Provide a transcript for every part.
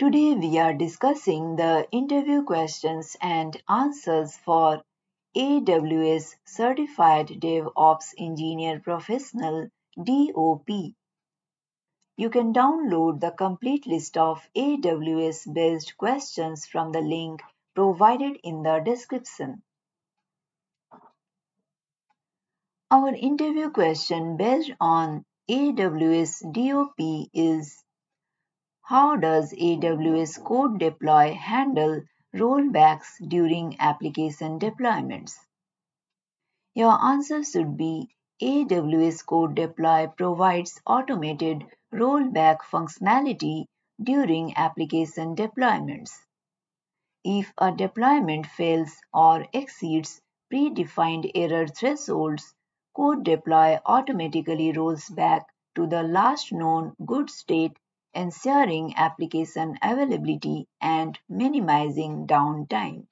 Today we are discussing the interview questions and answers for AWS Certified DevOps Engineer Professional DOP. You can download the complete list of AWS based questions from the link provided in the description. Our interview question based on AWS DOP is: how does AWS Code Deploy handle rollbacks during application deployments? Your answer should be: AWS Code Deploy provides automated rollback functionality during application deployments. If a deployment fails or exceeds predefined error thresholds, Code Deploy automatically rolls back to the last known good state, ensuring application availability and minimizing downtime.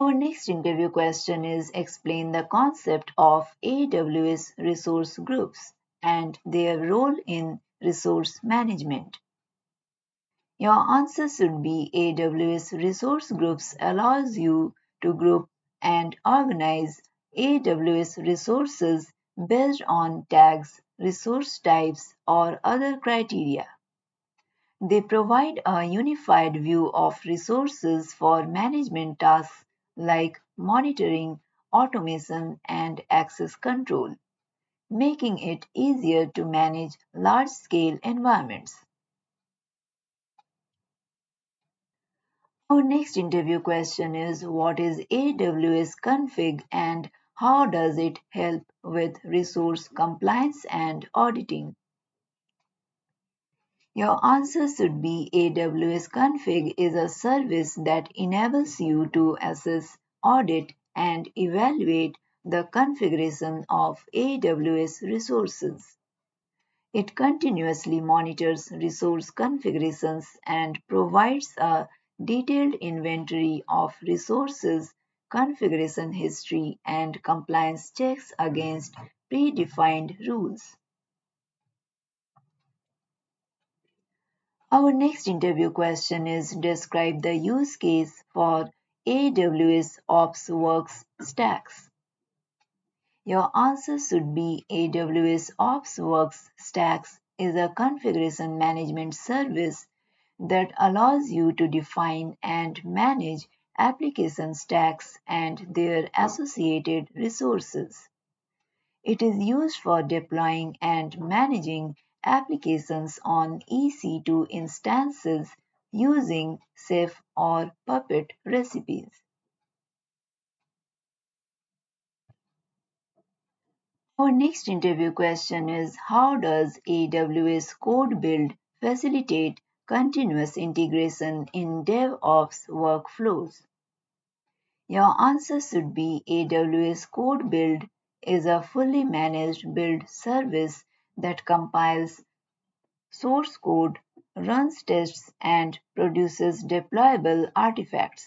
Our next interview question is: explain the concept of AWS resource groups and their role in resource management. Your answer should be: AWS resource groups allows you to group and organize AWS resources based on tags, resource types, or other criteria. They provide a unified view of resources for management tasks like monitoring, automation, and access control, making it easier to manage large-scale environments. Our next interview question is: what is AWS config and how does it help with resource compliance and auditing? Your answer should be: AWS config is a service that enables you to assess, audit, and evaluate the configuration of AWS resources. It continuously monitors resource configurations and provides a detailed inventory of resources, configuration history, and compliance checks against predefined rules. Our next interview question is: describe the use case for AWS OpsWorks stacks. Your answer should be: AWS OpsWorks Stacks is a configuration management service that allows you to define and manage application stacks and their associated resources. It is used for deploying and managing applications on EC2 instances using Ceph or Puppet recipes. Our next interview question is: how does AWS Code Build facilitate continuous integration in DevOps workflows? Your answer should be: AWS Code Build is a fully managed build service that compiles source code, runs tests, and produces deployable artifacts.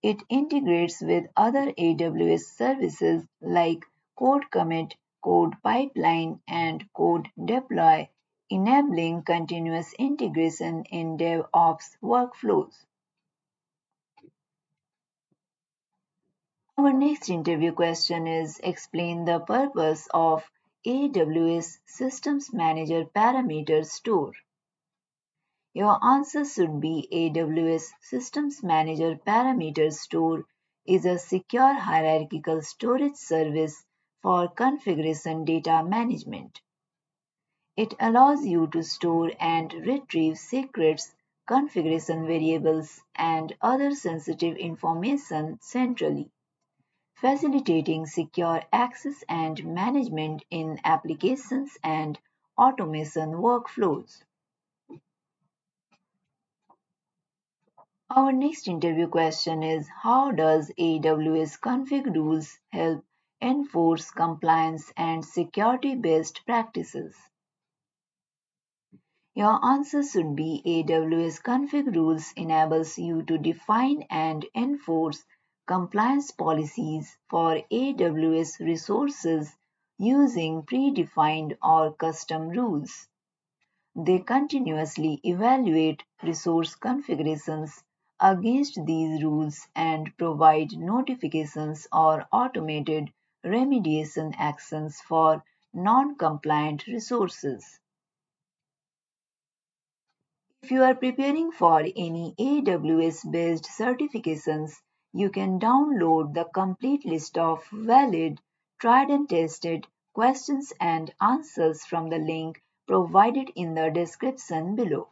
It integrates with other AWS services like Code Commit, Code Pipeline, and Code Deploy, enabling continuous integration in DevOps workflows. Our next interview question is: explain the purpose of AWS Systems Manager Parameter Store. Your answer should be: AWS Systems Manager Parameter Store is a secure hierarchical storage service for configuration data management. It allows you to store and retrieve secrets, configuration variables, and other sensitive information centrally, facilitating secure access and management in applications and automation workflows. Our next interview question is: how does AWS config rules help enforce compliance and security best practices? Your answer should be: AWS config rules enables you to define and enforce compliance policies for AWS resources using predefined or custom rules. They continuously evaluate resource configurations against these rules and provide notifications or automated remediation actions for non-compliant resources. If you are preparing for any AWS-based certifications, you can download the complete list of valid, tried and tested questions and answers from the link provided in the description below.